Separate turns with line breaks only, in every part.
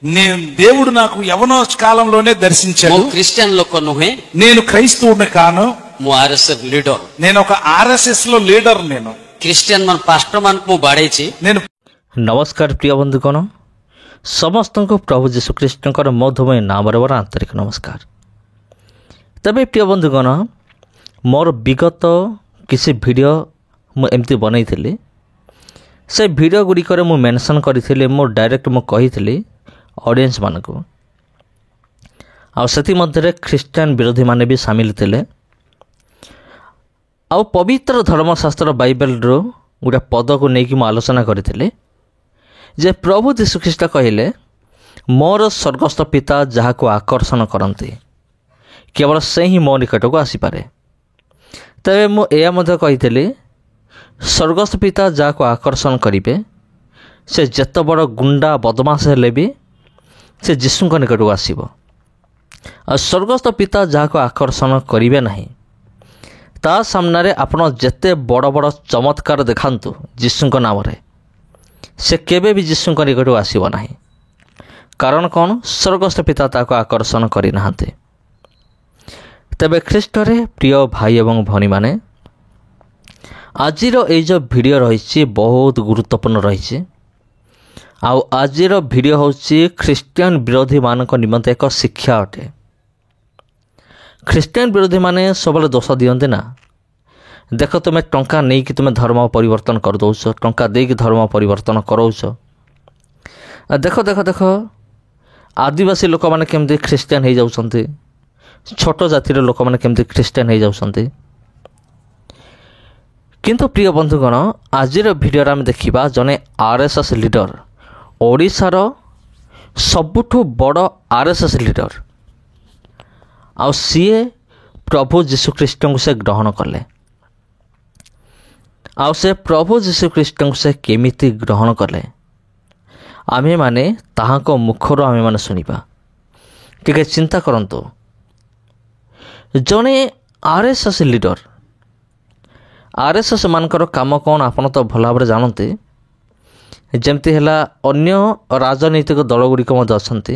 దేవుడు నాకు యవన కాలంలోనే దర్శించాడు.
క్రిస్టియన్ లోక నుహే,
నేను క్రైస్తవుని కాను,
ఆర్ఎస్ఎస్ లీడర్,
నేను ఒక ఆర్ఎస్ఎస్ లో లీడర్. నేను
ଖ୍ରୀଷ୍ଟିଆନ ମାନ ପାଷ୍ଟର ମାନଙ୍କୁ ମୁଁ ବାଡ଼େଇଛି।
ନମସ୍କାର ପ୍ରିୟ ବନ୍ଧୁଗଣ, ସମସ୍ତଙ୍କୁ ପ୍ରଭୁ ଯୀଶୁଖ୍ରୀଷ୍ଟଙ୍କର ମଧୁମୟ ନାମରେ ମୋର ଆନ୍ତରିକ ନମସ୍କାର। ତେବେ ପ୍ରିୟ ବନ୍ଧୁଗଣ, ମୋର ବିଗତ କିଛି ଭିଡ଼ିଓ ମୁଁ ଏମିତି ବନେଇଥିଲି। ସେ ଭିଡ଼ିଓ ଗୁଡ଼ିକରେ ମୁଁ ମେନସନ୍ କରିଥିଲି, ମୁଁ କହିଥିଲି ଅଡ଼ିଏନ୍ସମାନଙ୍କୁ, ଆଉ ସେଥିମଧ୍ୟରେ ଖ୍ରୀଷ୍ଟିଆନ ବିରୋଧୀମାନେ ବି ସାମିଲ ଥିଲେ। ଆଉ ପବିତ୍ର ଧର୍ମଶାସ୍ତ୍ର ବାଇବେଲରୁ ଗୋଟେ ପଦକୁ ନେଇକି ମୁଁ ଆଲୋଚନା କରିଥିଲି ଯେ ପ୍ରଭୁ ଯୀଶୁଖ୍ରୀଷ୍ଟ କହିଲେ, ମୋର ସ୍ୱର୍ଗସ୍ଥ ପିତା ଯାହାକୁ ଆକର୍ଷଣ କରନ୍ତି କେବଳ ସେ ହିଁ ମୋ ନିକଟକୁ ଆସିପାରେ। ତେବେ ମୁଁ ଏହା ମଧ୍ୟ କହିଥିଲି, ସ୍ୱର୍ଗସ୍ଥ ପିତା ଯାହାକୁ ଆକର୍ଷଣ କରିବେ ସେ ଯେତେ ବଡ଼ ଗୁଣ୍ଡା ବଦମାସ ହେଲେ ବି ସେ ଯୀଶୁଙ୍କ ନିକଟକୁ ଆସିବ। ଆଉ ସ୍ୱର୍ଗସ୍ଥ ପିତା ଯାହାକୁ ଆକର୍ଷଣ କରିବେ ନାହିଁ, ତା ସାମ୍ନାରେ ଆପଣ ଯେତେ ବଡ଼ ବଡ଼ ଚମତ୍କାର ଦେଖାନ୍ତୁ ଯୀଶୁଙ୍କ ନାମରେ, ସେ କେବେ ବି ଯୀଶୁଙ୍କ ନିକଟକୁ ଆସିବ ନାହିଁ। କାରଣ କ'ଣ? ସ୍ୱର୍ଗସ୍ଥ ପିତା ତାକୁ ଆକର୍ଷଣ କରିନାହାନ୍ତି। ତେବେ ଖ୍ରୀଷ୍ଟରେ ପ୍ରିୟ ଭାଇ ଏବଂ ଭଉଣୀମାନେ, ଆଜିର ଏଇ ଯେଉଁ ଭିଡ଼ିଓ ରହିଛି ବହୁତ ଗୁରୁତ୍ୱପୂର୍ଣ୍ଣ ରହିଛି। ଆଉ ଆଜିର ଭିଡ଼ିଓ ହେଉଛି ଖ୍ରୀଷ୍ଟିଆନ ବିରୋଧୀମାନଙ୍କ ନିମନ୍ତେ ଏକ ଶିକ୍ଷା ଅଟେ। ଖ୍ରୀଷ୍ଟିଆନ ବିରୋଧୀମାନେ ସବୁବେଳେ ଦୋଷ ଦିଅନ୍ତି ନା, ଦେଖ ତୁମେ ଟଙ୍କା ନେଇକି ତୁମେ ଧର୍ମ ପରିବର୍ତ୍ତନ କରିଦେଉଛ, ଟଙ୍କା ଦେଇକି ଧର୍ମ ପରିବର୍ତ୍ତନ କରାଉଛ। ଦେଖ ଦେଖ ଦେଖ ଆଦିବାସୀ ଲୋକମାନେ କେମିତି ଖ୍ରୀଷ୍ଟିଆନ ହେଇଯାଉଛନ୍ତି, ଛୋଟ ଜାତିର ଲୋକମାନେ କେମିତି ଖ୍ରୀଷ୍ଟିଆନ ହେଇଯାଉଛନ୍ତି। କିନ୍ତୁ ପ୍ରିୟ ବନ୍ଧୁଗଣ, ଆଜିର ଭିଡ଼ିଓରେ ଆମେ ଦେଖିବା ଜଣେ ଆର୍ଏସ୍ଏସ୍ ଲିଡର, ଓଡ଼ିଶାର ସବୁଠୁ ବଡ଼ ଆର୍ଏସ୍ଏସ୍ ଲିଡର। ଆଉ ସିଏ ପ୍ରଭୁ ଯୀଶୁଖ୍ରୀଷ୍ଟଙ୍କୁ ସେ ଗ୍ରହଣ କଲେ। ଆଉ ସେ ପ୍ରଭୁ ଯୀଶୁଖ୍ରୀଷ୍ଟଙ୍କୁ ସେ କେମିତି ଗ୍ରହଣ କଲେ, ଆମେମାନେ ତାହାଙ୍କ ମୁଖରୁ ଆମେମାନେ ଶୁଣିବା। ଟିକେ ଚିନ୍ତା କରନ୍ତୁ, ଜଣେ ଆର୍ଏସ୍ଏସ୍ ଲିଡର, ଆର୍ଏସ୍ଏସ୍ ମାନଙ୍କର କାମ କ'ଣ ଆପଣ ତ ଭଲ ଭାବରେ ଜାଣନ୍ତି। ଯେମିତି ହେଲା ଅନ୍ୟ ରାଜନୈତିକ ଦଳଗୁଡ଼ିକ ମଧ୍ୟ ଅଛନ୍ତି,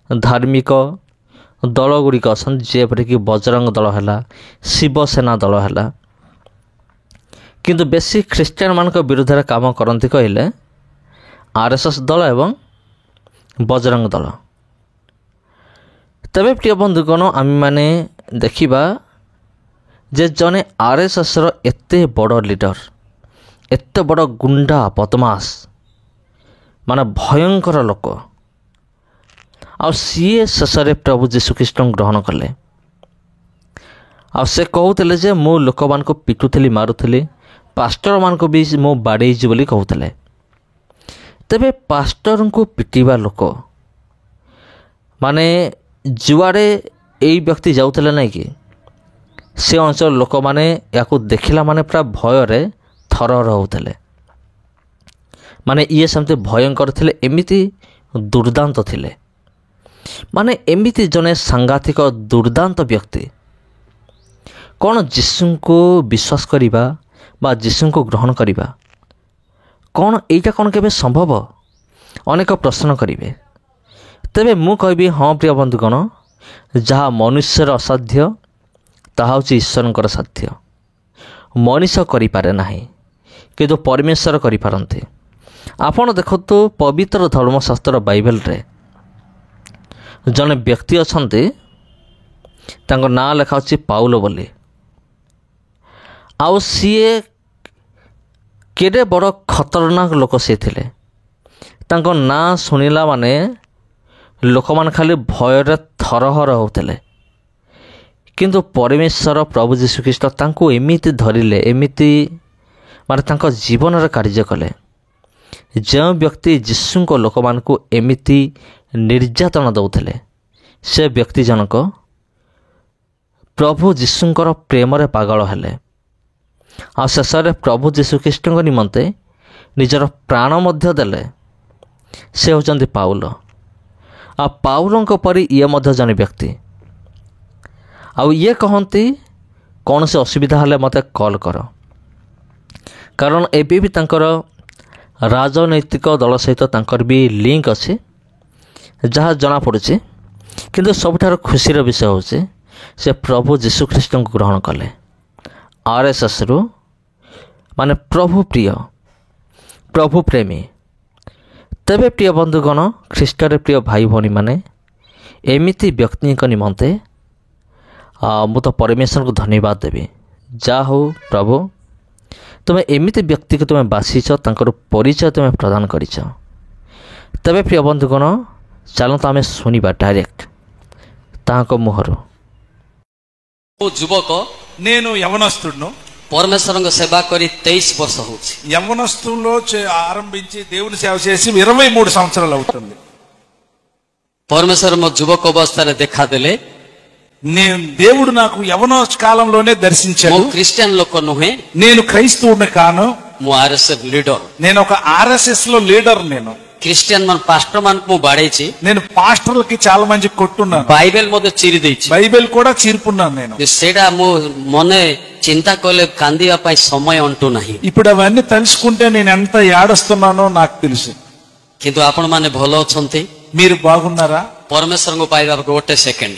ଧାର୍ମିକ ଦଳଗୁଡ଼ିକ ଅଛନ୍ତି, ଯେପରିକି ବଜରଙ୍ଗ ଦଳ ହେଲା, ଶିବସେନା ଦଳ ହେଲା। କିନ୍ତୁ ବେଶୀ ଖ୍ରୀଷ୍ଟିଆନମାନଙ୍କ ବିରୁଦ୍ଧରେ କାମ କରନ୍ତି କହିଲେ ଆର୍ଏସ୍ଏସ୍ ଦଳ ଏବଂ ବଜରଙ୍ଗ ଦଳ। ତେବେ ପ୍ରିୟ ବନ୍ଧୁଗଣ, ଆମେମାନେ ଦେଖିବା ଯେ ଜଣେ ଆର୍ଏସ୍ଏସ୍ର ଏତେ ବଡ଼ ଲିଡର, ଏତେ ବଡ଼ ଗୁଣ୍ଡା ବଦମାସ, ମାନେ ଭୟଙ୍କର ଲୋକ, ଆଉ ସିଏ ଶେଷରେ ପ୍ରଭୁ ଯୀଶୁଖ୍ରୀଷ୍ଟଙ୍କୁ ଗ୍ରହଣ କଲେ। ଆଉ ସେ କହୁଥିଲେ ଯେ ମୁଁ ଲୋକମାନଙ୍କୁ ପିଟୁଥିଲି, ମାରୁଥିଲି, ପାଷ୍ଟରମାନଙ୍କୁ ବି ମୁଁ ବାଡ଼େଇଛି ବୋଲି କହୁଥିଲେ। ତେବେ ପାଷ୍ଟରଙ୍କୁ ପିଟିବା ଲୋକ ମାନେ ଯୁଆଡ଼େ ଏଇ ବ୍ୟକ୍ତି ଯାଉଥିଲେ ନାହିଁ କି, ସେ ଅଞ୍ଚଳର ଲୋକମାନେ ୟାକୁ ଦେଖିଲା ମାନେ ପୁରା ଭୟରେ ଥରହର ହେଉଥିଲେ। ମାନେ ଇଏ ସେମିତି ଭୟଙ୍କର ଥିଲେ, ଏମିତି ଦୁର୍ଦାନ୍ତ ଥିଲେ, ମାନେ ଏମିତି ଜଣେ ସାଂଘାତିକ ଦୁର୍ଦାନ୍ତ ବ୍ୟକ୍ତି। କ'ଣ ଯୀଶୁଙ୍କୁ ବିଶ୍ୱାସ କରିବା ବା ଯୀଶୁଙ୍କୁ ଗ୍ରହଣ କରିବା, କ'ଣ ଏଇଟା କ'ଣ କେବେ ସମ୍ଭବ? ଅନେକ ପ୍ରଶ୍ନ କରିବେ। ତେବେ ମୁଁ କହିବି, ହଁ ପ୍ରିୟ ବନ୍ଧୁଗଣ, ଯାହା ମନୁଷ୍ୟର ଅସାଧ୍ୟ ତାହା ହେଉଛି ଈଶ୍ୱରଙ୍କର ସାଧ୍ୟ। ମଣିଷ କରିପାରେ ନାହିଁ, କିନ୍ତୁ ପରମେଶ୍ୱର କରିପାରନ୍ତି। ଆପଣ ଦେଖନ୍ତୁ, ପବିତ୍ର ଧର୍ମଶାସ୍ତ୍ର ବାଇବେଲରେ ଜଣେ ବ୍ୟକ୍ତି ଅଛନ୍ତି, ତାଙ୍କ ନାଁ ଲେଖା ଅଛି ପାଉଲ ବୋଲି। ଆଉ ସିଏ କେଡ଼େ ବଡ଼ ଖତରନାକ ଲୋକ ସିଏ ଥିଲେ। ତାଙ୍କ ନାଁ ଶୁଣିଲା ମାନେ ଲୋକମାନେ ଖାଲି ଭୟରେ ଥରହର ହେଉଥିଲେ। କିନ୍ତୁ ପରମେଶ୍ୱର ପ୍ରଭୁ ଯୀଶୁଖ୍ରୀଷ୍ଟ ତାଙ୍କୁ ଏମିତି ଧରିଲେ, ଏମିତି ମାନେ ତାଙ୍କ ଜୀବନରେ କାର୍ଯ୍ୟ କଲେ। ଯେଉଁ ବ୍ୟକ୍ତି ଯୀଶୁଙ୍କ ଲୋକମାନଙ୍କୁ ଏମିତି ନିର୍ଯାତନା ଦେଉଥିଲେ, ସେ ବ୍ୟକ୍ତି ଜଣକ ପ୍ରଭୁ ଯୀଶୁଙ୍କର ପ୍ରେମରେ ପାଗଳ ହେଲେ। ଆଉ ଶେଷରେ ପ୍ରଭୁ ଯୀଶୁଖ୍ରୀଷ୍ଟଙ୍କ ନିମନ୍ତେ ନିଜର ପ୍ରାଣ ମଧ୍ୟ ଦେଲେ। ସେ ହେଉଛନ୍ତି ପାଉଲ। ଆଉ ପାଉଲଙ୍କ ପରି ଇଏ ମଧ୍ୟ ଜଣେ ବ୍ୟକ୍ତି। ଆଉ ଇଏ କହନ୍ତି, କୌଣସି ଅସୁବିଧା ହେଲେ ମୋତେ କଲ୍ କର। କାରଣ ଏବେ ବି ତାଙ୍କର ରାଜନୈତିକ ଦଳ ସହିତ ତାଙ୍କର ବି ଲିଙ୍କ ଅଛି, ଯାହା ଜଣାପଡ଼ୁଛି, କିନ୍ତୁ ସବୁଠାରୁ ଖୁସିର ବିଷୟ ହେଉଛି ସେ ପ୍ରଭୁ ଯୀଶୁଖ୍ରୀଷ୍ଟଙ୍କୁ ଗ୍ରହଣ କଲେ। RSSରୁ ମାନେ ପ୍ରଭୁ ପ୍ରିୟ, ପ୍ରଭୁ ପ୍ରେମୀ। ତେବେ ପ୍ରିୟ ବନ୍ଧୁଗଣ, ଖ୍ରୀଷ୍ଟରେ ପ୍ରିୟ ଭାଇ ଭଉଣୀମାନେ, ଏମିତି ବ୍ୟକ୍ତିଙ୍କ ନିମନ୍ତେ ମୁଁ ତ ପରମେଶ୍ୱରଙ୍କୁ ଧନ୍ୟବାଦ ଦେବି। ଯାହା ହଉ ପ୍ରଭୁ, ତୁମେ ଏମିତି ବ୍ୟକ୍ତିକୁ ତୁମେ ବାଛିଛ, ତାଙ୍କର ପରିଚୟ ତୁମେ ପ୍ରଦାନ କରିଛ। ତେବେ ପ୍ରିୟ ବନ୍ଧୁଗଣ, ଚାଲନ୍ତୁ ଆମେ ଶୁଣିବା ଡାଇରେକ୍ଟ ତାଙ୍କ ମୁହଁରୁ।
ମୁଁ ଯୁବକ,
నేను యవనస్తుడును.
ପରମେଶ୍ୱରଙ୍କ ସେବା କରି 23 ବର୍ଷ ହଉଛି।
యవనస్తుల్లో ఆరంభించి దేవుని సేవ చేసి 23 సంవత్సరాలు అవుతుంది.
ପରମେଶ୍ୱର ମୋ ଯୁବକ ଅବସ୍ଥାରେ ଦେଖାଦେଲେ।
దేవుడు నాకు యవన కాలంలోనే
ମୁଁ
దర్శించాడు.
ଖ୍ରୀଷ୍ଟିଆନ ଲୋକ ନୁହେଁ,
నేను క్రైస్తవుని కాను.
ମୁଁ RSF ଲିଡର।
నేను ఒక RSS లో లీడర్. నేను
ଖ୍ରୀଷ୍ଟିଆନ ପାଷ୍ଟର ମାନଙ୍କୁ ମୁଁ ବାଡେଇଛି।
నేను పాస్టర్లకి చాలా మంది కొట్టున్నాను.
ବାଇବେଲ ମଧ୍ୟ ଚିରି ଦେଇଛି।
బైబిల్ కూడా చీర్పున్నాను నేను.
ସେଇଟା ମୁଁ ମନେ ଚିନ୍ତା କଲେ କାନ୍ଦିବା ପାଇଁ ସମୟ ଅଣ୍ଟୁ ନାହିଁ।
ఇప్పుడు అవన్నీ తలుచుకుంటే నేను ఎంత ఏడుస్తున్నానో నాకు తెలుసు.
କିନ୍ତୁ ଆପଣମାନେ ଭଲ ଅଛନ୍ତି?
మీరు బాగున్నారా?
ପରମେଶ୍ୱରଙ୍କୁ ପାଇବାକୁ ଗୋଟେ ସେକେଣ୍ଡ।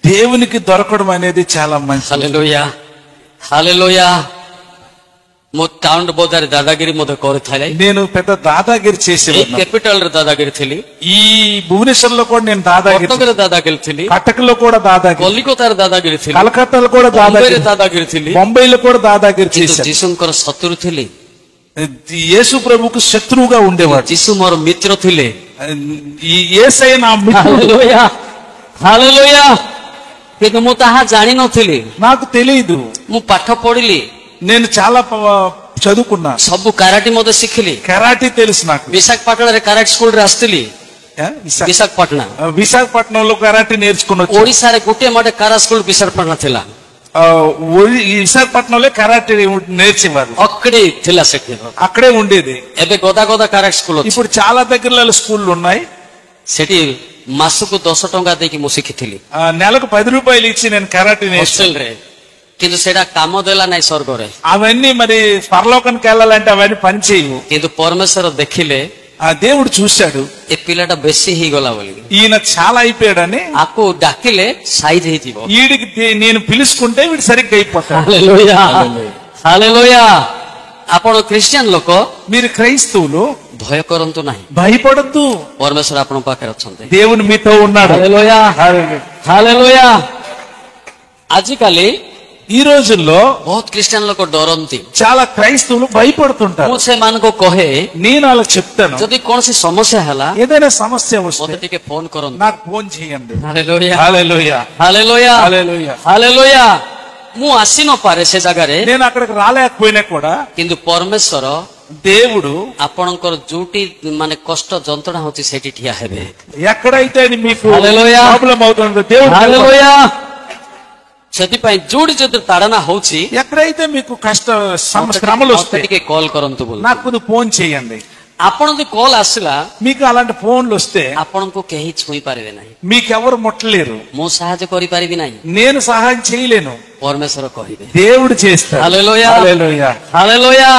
దేవునికి దొరకడం అనేది చాలా మంచిది.
Hallelujah, hallelujah. ମୁଁ ଟାଉନ ବଜାରରେ ଦାଦାଗିରି ମଧ୍ୟ କରିଥାଏ।
నేను పెద్ద దాదాగిరి
ଏଇ
చేసేవాడిని.
କ୍ୟାପିଟାଲରେ ଦାଦାଗିରି ଥିଲି,
ఈ భువనేశ్వర్లో కూడా నేను దాదాగిరి,
କଟକରେ ଦାଦାଗିରି ଥିଲି,
కటక్లో కూడా దాదాగిరి,
କଲିକତାରେ ଦାଦାଗିରି ଥିଲି,
కలకత్తాలో కూడా
ବମ୍ବେରେ
దాదాగిరి,
ଦାଦାଗିରି ଥିଲି।
బొంబాయిలో కూడా దాదాగిరి
କିନ୍ତୁ
చేశాను.
ଯୀଶୁଙ୍କର ଶତ୍ରୁ ଥିଲି।
యేసు ప్రభుకు శత్రువుగా ఉండేవాడు.
ଯୀଶୁ ମୋର మిత్ର ଥିଲେ।
ఈ యేసయ్య నా మిత్రుడు.
Hallelujah, hallelujah. କିନ୍ତୁ ମୁଁ ତାହା ଜାଣିନଥିଲି।
నాకు తెలియదు.
ମୁଁ ପାଠ ପଢିଲି,
నేను చాలా చదువుకున్నా.
ସବୁ କାରାଟି ମଧ୍ୟ ଶିଖିଲି।
కరాటీ తెలుసు నాకు.
ବିଶାଖାପାଟଣାରେ କାରାଟି ସ୍କୁଲରେ ଆସିଥିଲି। ବିଶାଖାପାଟଣା,
విశాఖపట్నంలో కరాటీ నేర్చుకుని వచ్చాను.
ଓଡ଼ିଶାରେ ଗୋଟିଏ ମାଟେ କାରା ସ୍କୁଲ ବିଶାଖାପାଟଣା ଥିଲା।
విశాఖపట్నంలో కరాటీ నేర్చేవారు.
ଅక్కడే ଥିଲା ସେଠି।
అక్కడే ఉండేది.
ଏବେ ଗଦା ଗଦା କାରାଟି ସ୍କୁଲ ଅଛି।
ఇప్పుడు చాలా దగ్గరలో స్కూళ్ళు ఉన్నాయి.
ସେଠି ମାସକୁ 10 ଟଙ୍କା ଦେଇକି ମୁଁ ଶିଖିଥିଲି
నెలకు 10 రూపాయలు ఇచ్చి నేను కరాటీ నేర్చుకున్నాను.
ହଷ୍ଟେଲରେ। କିନ୍ତୁ ସେଇଟା କାମ ଦେଲା ନାହିଁ ସ୍ୱର୍ଗରେ।
అవన్నీ మరి పరలోకానికి వెళ్ళాలంటే అవన్నీ పని చేయవు.
କିନ୍ତୁ ପରମେଶ୍ୱର ଦେଖିଲେ
ఆ దేవుడు చూశాడు,
ଏ ପିଲାଟା ବେଶୀ ହେଇଗଲା ବୋଲି।
ఈయన చాలా అయిపోయాడని
ଆକୁ ଡାକିଲେ ସାଇଜ ହେଇଯିବ।
వీడికి నేను పిలుచుకుంటే వీడు సరిగ్గా అయిపోతాడు.
Hallelujah, hallelujah. ଆପଣ ଖ୍ରୀଷ୍ଟିଆନ ଲୋକ,
మీరు క్రైస్తవులు
ଭୟ କରନ୍ତୁ ନାହିଁ।
భయపడద్దు.
ପରମେଶ୍ୱର ଆପଣଙ୍କ ପାଖରେ ଅଛନ୍ତି।
దేవుని మీతో ఉన్నాడు.
Hallelujah, hallelujah. ଆଜିକାଲି
ఈ రోజుల్లో
ବହୁତ ଖ୍ରୀଷ୍ଟିଆନ ଲୋକ ଡରନ୍ତି।
చాలా క్రైస్తవులు భయపడుతుంటారు.
ମୁଁ ସେମାନଙ୍କୁ କହେ,
నేను వాళ్ళకి చెప్తాను,
ଯଦି କୌଣସି ସମସ୍ୟା ହେଲା
ఏదైనా సమస్య వస్తే
ମତେ ଟିକେ ଫୋନ କରନ୍ତୁ।
నాకు ఫోన్ చేయండి.
ହାଲେଲୁୟା,
హల్లెలూయా,
ହାଲେଲୁୟା,
హల్లెలూయా.
ହାଲେଲୁୟା। ମୁଁ ଆସି ନପାରେ ସେ ଜାଗାରେ,
నేను అక్కడికి రాలేకపోయినా కూడా
କିନ୍ତୁ ପରମେଶ୍ୱର
దేవుడు
ଆପଣଙ୍କର ଯୋଉଠି ମାନେ କଷ୍ଟ ଯନ୍ତ୍ରଣା ହଉଛି ସେଠି ଠିଆ ହେବେ।
ఎక్కడైతే మీకు
హల్లెలూయా.
ప్రాబ్లం అవుతుందో దేవుడు
ହାଲେଲୁୟା। ସେଥିପାଇଁ ଯୋଉଠି ଯଦି ତାଡନା ହଉଛି
ఎక్కడైతే మీకు శ్రమలు
ମତେ
వస్తాయి
ଟିକେ କଲ୍ କରନ୍ତୁ ବୋଲି।
నాకు ఫోన్ చేయండి.
ଆପଣ ଯଦି କଲ୍ ଆସିଲା,
మీకు అలాంటి ఫోన్లు వస్తే
ଆପଣଙ୍କୁ କେହି ଛୁଇଁ ପାରିବେ ନାହିଁ।
మీకెవరు ముట్టలేరు.
ମୁଁ ସାହାଯ୍ୟ କରିପାରିବି ନାହିଁ।
నేను సహాయం చేయలేను,
ପରମେଶ୍ୱର କହିବେ।
దేవుడు చేస్తాడు.
ହାଲେଲୁୟା,
హల్లెలూయా.
ହାଲେଲୁୟା।